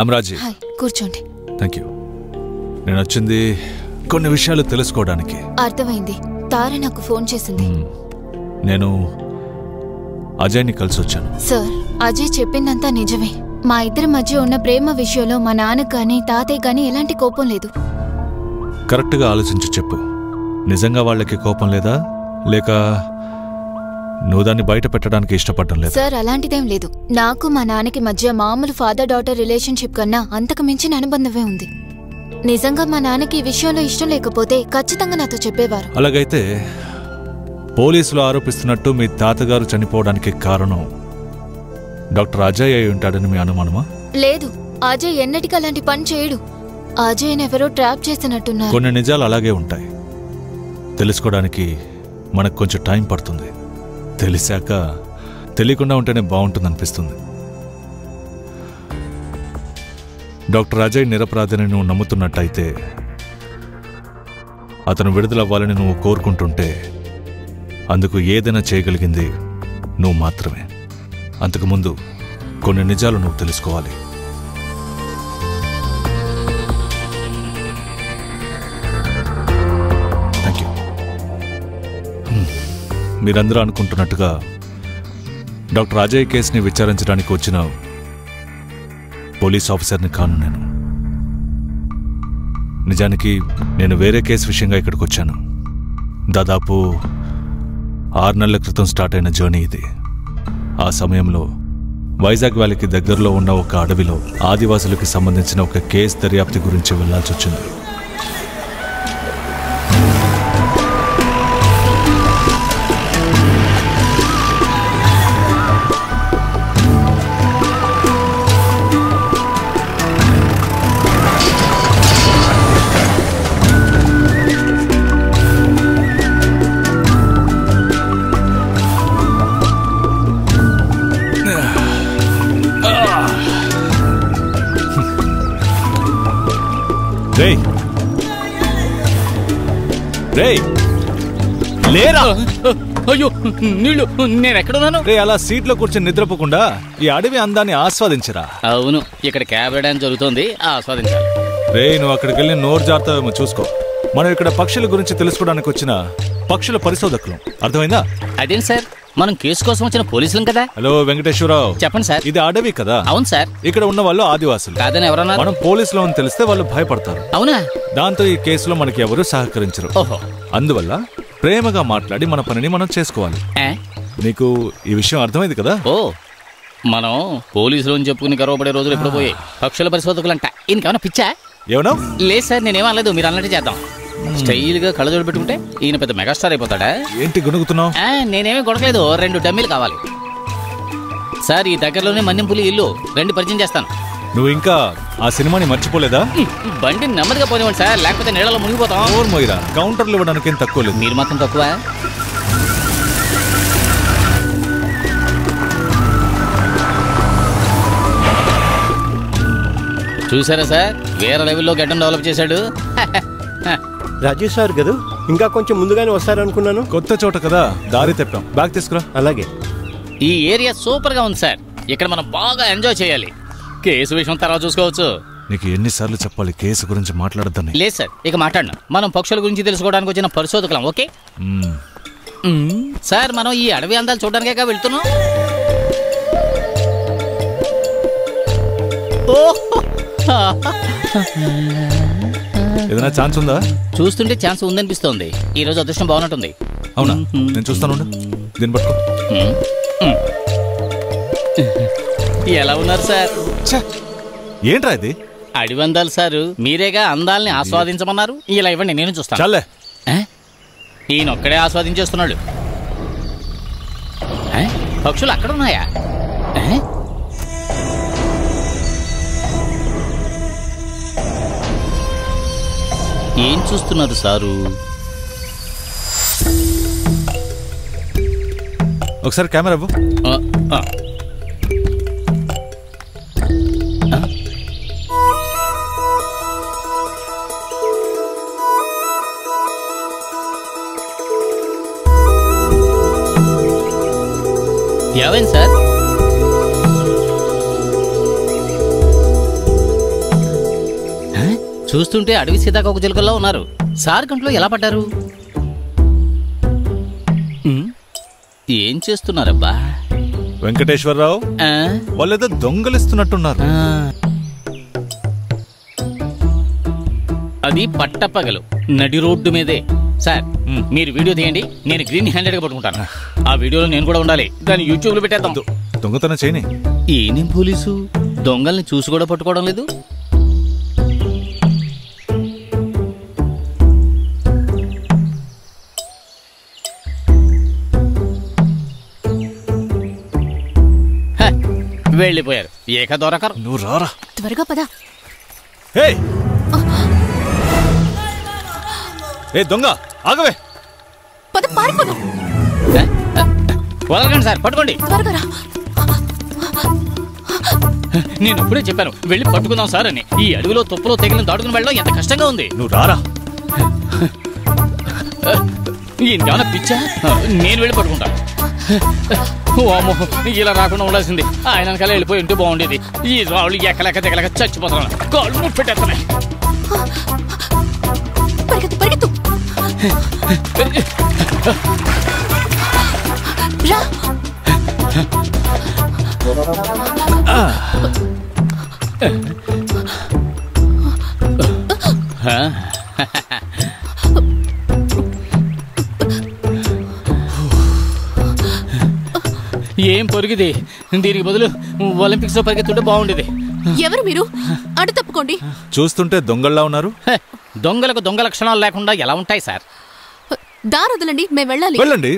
అమరాజీ. Hi, కూర్చోండి. Thank you. నేను వచ్చింది కొన్ని విషయాలు తెలుసుకోవడానికి. అర్థమైంది. తార నాకు ఫోన్ చేసింది. నేను అజయ్ని కలిసి వచ్చాను. సార్, అజయ్ చెప్పిందంతా నిజమే. మా ఇద్దరి మధ్య ఉన్న ప్రేమ విషయంలో మా నాన్నకు కానీ తాతయ్య కానీ ఎలాంటి కోపం లేదు. కరెక్ట్గా ఆలోచించి చెప్పు. నిజంగా వాళ్ళకి కోపం లేదా, లేక నువ్వు దాన్ని బయట పెట్టడానికి ఇష్టపడటం లేదు? సార్, అలాంటిదేం లేదు. నాకు మా నాన్నకి మధ్య మామూలు ఫాదర్ డాటర్ రిలేషన్షిప్ కన్నా అంతకు మించిన అనుబంధమే ఉంది. నిజంగా మా నాన్నకి ఈ విషయంలో ఇష్టం లేకపోతే ఖచ్చితంగా నాతో చెప్పేవారు. అలాగైతే పోలీసులు ఆరోపిస్తున్నట్టు మీ తాతగారు చనిపోవడానికి కారణం డాక్టర్ అజయ్ అయి ఉంటాడని మీ అనుమానమా? లేదు, అజయ్ ఎన్నటికీ అలాంటి పని చేయడు. అజయ్ ఎవరో ట్రాప్ చేసినట్టున్నారు. కొన్ని నిజాలు అలాగే ఉంటాయి. తెలుసుకోవడానికి మనకు కొంచెం టైం పడుతుంది. తెలిసాక తెలియకుండా ఉంటేనే బాగుంటుందనిపిస్తుంది. డాక్టర్ అజయ్ నిరపరాధిని నువ్వు నమ్ముతున్నట్టయితే, అతను విడుదలవ్వాలని నువ్వు కోరుకుంటుంటే, అందుకు ఏదైనా చేయగలిగింది నువ్వు మాత్రమే. అంతకుముందు కొన్ని నిజాలు నువ్వు తెలుసుకోవాలి. Thank you. మీరందరూ అనుకుంటున్నట్టుగా డాక్టర్ అజయ్ కేసుని విచారించడానికి వచ్చిన పోలీస్ ఆఫీసర్ని కాను నేను. నిజానికి నేను వేరే కేసు విషయంగా ఇక్కడికి వచ్చాను. దాదాపు 6 నెలల క్రితం స్టార్ట్ అయిన జర్నీ ఇది. ఆ సమయంలో వైజాగ్ వ్యాలీకి దగ్గరలో ఉన్న ఒక అడవిలో ఆదివాసులకు సంబంధించిన ఒక కేసు దర్యాప్తు గురించి వెళ్లాల్సి వచ్చింది. లేరా? అయ్యో, నీళ్ళు! నేను ఎక్కడున్నాను? అలా సీట్లో కూర్చొని నిద్రపోకుండా ఈ అడవి అందాన్ని ఆస్వాదించరా. అవును, ఇక్కడ క్యాబ్ రైడ్ జరుగుతోంది, ఆస్వాదించాలి. నువ్వు అక్కడికి వెళ్ళి నోరు జాగ్రత్తగా చూసుకో. మనం ఇక్కడ పక్షుల గురించి తెలుసుకోవడానికి వచ్చిన పక్షుల పరిశోధకులు. అర్థమైందా? అదేంటి సార్, మనం కేసు కోసం వచ్చిన పోలీసులం కదా. హలో వెంకటేశ్వరరావు, చెప్పండి సార్. ఇది అడవి కదా? అవును సార్. ఇక్కడ ఉన్న వాళ్ళు ఆదివాసులు కాదని ఎవరన్నా? మనం పోలీసులు అని తెలిస్తే వాళ్ళు భయపడతారు. అవునా? దాంతో ఈ కేసులో మనకి ఎవరు సహకరించరు. అందువల్ల ప్రేమగా మాట్లాడి మన పనిని మనం చేసుకోవాలి. నీకు ఈ విషయం అర్థమైంది కదా? ఓ, మనం పోలీసులు అని చెప్పుకుని గర్వపడే రోజులు ఎప్పుడు పోయాయి. పక్షుల పరిశోధకులు అంట. ఈయనకేమన్నా పిచ్చా? ఏమన్నా? లేదు సార్, నేనేమనలేదు. మీరు అన్నట్టు చేద్దాం. స్టైల్ గా కళ్ళజోడు పెట్టుకుంటే ఈయన పెద్ద మెగాస్టార్ అయిపోతాడా? ఏంటి గుణుగుతున్నావు? నేనేమీ గొడవలేదు. 2 డమ్మీలు కావాలి సార్. ఈ దగ్గరలోనే మన్యంపులి ఇల్లు, రండి పరిచయం చేస్తాను. నువ్వు ఇంకా ఆ సినిమాని మర్చిపోలేదా? బండి నెమ్మదిగా పోనివ్వండి సార్, లేకపోతే నీళ్ళలో మునిగిపోతాం. కౌంటర్లు ఇవ్వడానికి ఏం తక్కువ లేదు. మీరు మాత్రం తక్కువ. చూసారా సార్, వేరే లెవెల్లో గడ్డం డెవలప్ చేశాడు. రాజేష్ సార్ కదా, ఇంకా కొంచెం ముందుగానే వస్తారనుకున్నాను. కొత్త చోట కదా, దారి తెప్పాం. బ్యాగ్ తీసుకురా. అలాగే. ఈ ఏరియా సూపర్ గా ఉంది సార్. ఇక్కడ మనం బాగా ఎంజాయ్ చేయాలి. కేసు విషయం తర్వాత చూసుకోవచ్చు. నీకు ఎన్నిసార్లు చెప్పాలి కేసు గురించి మాట్లాడద్దని? లేదు సార్, ఇక మాట్లాడను. మనం పక్షుల గురించి తెలుసుకోవడానికి వచ్చిన పరిశోధకులం. ఓకే సార్, మనం ఈ అడవి అందాలు చూడడానికే వెళ్తున్నాం. ఏదైనా ఛాన్స్ ఉందా? చూస్తుంటే ఛాన్స్ ఉందనిపిస్తోంది. ఈ రోజు అదృష్టం బాగున్నట్టుంది. అవునా? నేను చూస్తాను. దీన్ని పట్టుకో. ఎలా ఉన్నారు సార్? ఏంట్రా ఇది? అడవి అందాలు సారు. మీరేగా అందాల్ని ఆస్వాదించమన్నారు. ఇలా ఇవ్వండి, నేను చూస్తాను. చాలే. ఈయనొక్కడే ఆస్వాదించేస్తున్నాడు. పక్షులు అక్కడ ఉన్నాయా? ఏం చూస్తున్నారు సారు? ఒకసారి కెమెరా ఇవ్వు. ఏమైంది సార్? చూస్తుంటే అడవి సీతాకోక చిలుకల్లో ఉన్నారు. సార్ కంట్లో ఎలా పడ్డారు? ఏం చేస్తున్నారబ్బా? వెంకటేశ్వరరావు, వాళ్ళేదో దొంగలిస్తున్నట్టున్నారు. అది పట్టపగలు నడి రోడ్డు మీదే. సార్ మీరు వీడియో తీయండి, నేను గ్రీన్ హ్యాండెడ్ గా పట్టుకుంటాను. ఆ వీడియోలో నేను కూడా ఉండాలి, దాన్ని యూట్యూబ్ లో పెట్టేద్దాం. దొంగతనం చేయని ఏనేం పోలీసు దొంగల్ని చూసి కూడా పట్టుకోవడం లేదు. వెళ్ళిపోయారు. ఏక దొరకరు. నువ్వు రారా, త్వరగా పదా. ఏ దొంగ ఆగవే. పద, పారిపోదు. వదలకండి సార్, పట్టుకోండి. త్వరగా రా. నేను ఇప్పుడే చెప్పాను వెళ్ళి పట్టుకుందాం సార్ అని. ఈ అడవిలో తుప్పలో తెగిలిన దాటుకుని వెళ్ళడం ఎంత కష్టంగా ఉంది. నువ్వు రారా. ఇంకేమన్నా పిచ్చా? నేను వెళ్ళి పట్టుకుంటాను. ఓమో, ఇలా రాకుండా ఉండాల్సింది. ఆయన వెనకాల వెళ్ళిపోయి ఉంటే బాగుండేది. ఈ రాళ్ళు ఎక్కలేక దిగలేక చచ్చిపోతున్నాను. కాళ్ళు ముట్టు పెట్టేస్తున్నాయి. పరిగెత్తు. ఏం పొరిగిది? దీనికి బదులు ఒలింపిక్స్ లో పరిగెత్తుంటే బాగుండేది. ఎవరు మీరు? అటు తప్పుకోండి. చూస్తుంటే దొంగల్లా ఉన్నారు. దొంగలకు దొంగ లక్షణాలు లేకుండా ఎలా ఉంటాయి సార్? దారి వదలండి, మేము వెళ్ళాలి. వెళ్ళండి.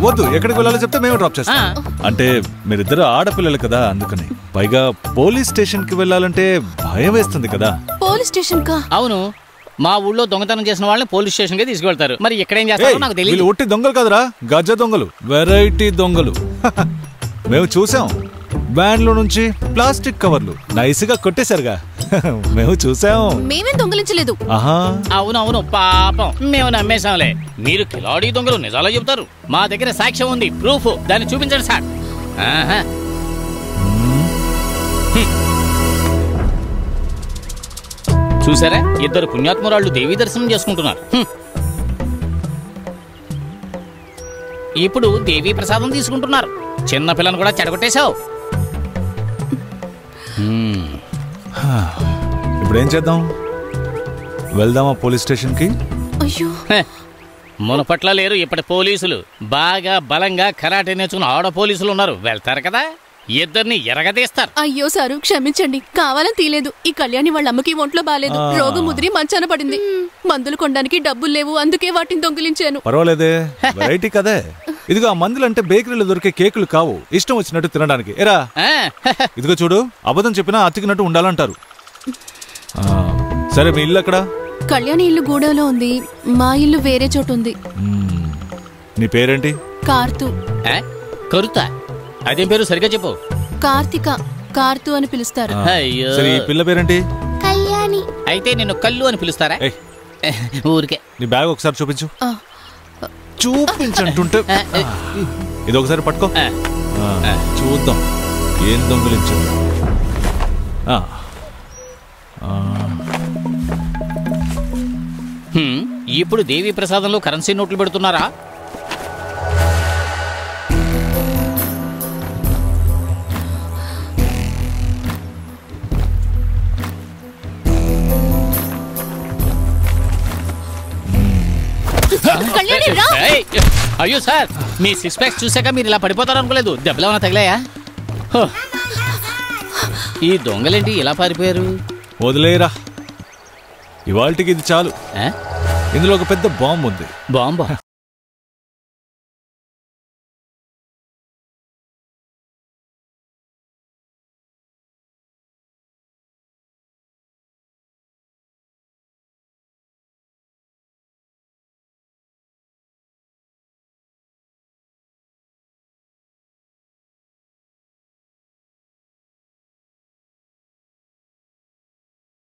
వద్దు, ఎక్కడికి వెళ్ళాలో చెప్తే మేము డ్రాప్ చేస్తాం. అంటే మీరిద్దరు ఆడపిల్లలు కదా, అందుకని. పైగా పోలీస్ స్టేషన్ కి వెళ్ళాలంటే భయం వేస్తుంది కదా. పోలీస్ స్టేషన్ కా? అవును, మా ఊళ్ళో దొంగతనం చేసిన వాళ్ళని పోలీస్ స్టేషన్ కి తీసుకెళ్తారు. మరి ఇక్కడేం చేస్తారో నాకు తెలియదు. ఒట్టి దొంగలు కాదురా, గజ దొంగలు, వెరైటీ దొంగలు. మేము చూసాం. వ్యాన్ లో నుంచి ప్లాస్టిక్ కవర్లు నైస్ గా కొట్టేశారుగా. మేము చూసాం. మేమేం దొంగలించలేదు. అవునవును, పాపం మేము నమ్మేశాంలే. మీరు కిలాడీ దొంగలు నిజాలో చెబుతారు. మా దగ్గర సాక్ష్యం ఉంది, ప్రూఫ్. దాన్ని చూపించండి సార్. చూసారా, ఇద్దరు పుణ్యాత్మురాళ్ళు దేవీ దర్శనం చేసుకుంటున్నారు. ఇప్పుడు దేవీ ప్రసాదం తీసుకుంటున్నారు. చిన్న పిల్లను కూడా చెడగొట్టేశావు. ఇప్పుడు ఏం చేద్దాం? వెళ్దామా పోలీస్ స్టేషన్ కి? మునపట్ల లేరు ఇప్పటి పోలీసులు. బాగా బలంగా కరాటే నేర్చుకున్న ఆడ పోలీసులు ఉన్నారు. వెళ్తారు కదా, ఇద్దరిని ఎరగదీస్తారు. అయ్యో సారు, క్షమించండి, కావాలని తీలేదు. ఈ కళ్యాణి వాళ్ళ అమ్మకి ఒంట్లో బాలేదు. రోగం ముదిరి మంచాన పడింది. మందులు కొనడానికి డబ్బులు లేవు, అందుకే వాటిని దొంగిలించాను. పర్వాలేదే, వెరైటీ కదే. ఇదిగో ఆ మందులు అంటే బేకరీలో దొరికే కేకులు కావు, ఇష్టం వచ్చినట్టు తినడానికి. ఎరా, ఇదిగో చూడు, అబద్ధం చెప్పినా అతికినట్టు ఉండాలంటారు. సరే, మీ ఇల్లు ఎక్కడ? కళ్యాణి ఇల్లు గూడలో ఉంది, మా ఇల్లు వేరే చోటు ఉంది. నీ పేరేంటి? కార్తు. కరుతా? అదేం పేరు, సరిగా చెప్పు. కార్తిక, కార్తు అని పిలుస్తారు. సరే, ఈ పిల్ల పేరేంటి? కళ్యాణి. అయితే నిన్ను కల్లు అని పిలుస్తారా? ఊరికే. నీ బ్యాగ్ ఒకసారి చూపించు. చూపించంటుంటే ఇది ఒకసారి పట్టుకో, చూద్దాం ఏం దొంగిలించారు. ఇప్పుడు దేవీ ప్రసాదంలో కరెన్సీ నోట్లు పెడుతున్నారా? అయ్యో సార్, మీ సిక్స్ ప్యాక్స్ చూసాక మీరు ఇలా పడిపోతారు అనుకోలేదు. దెబ్బలు ఏమైనా తగిలాయా? ఈ దొంగలేంటి ఇలా పారిపోయారు? వదిలేరా, ఇవాళకి ఇది చాలు. ఇందులో ఒక పెద్ద బాంబు ఉంది. బాంబా?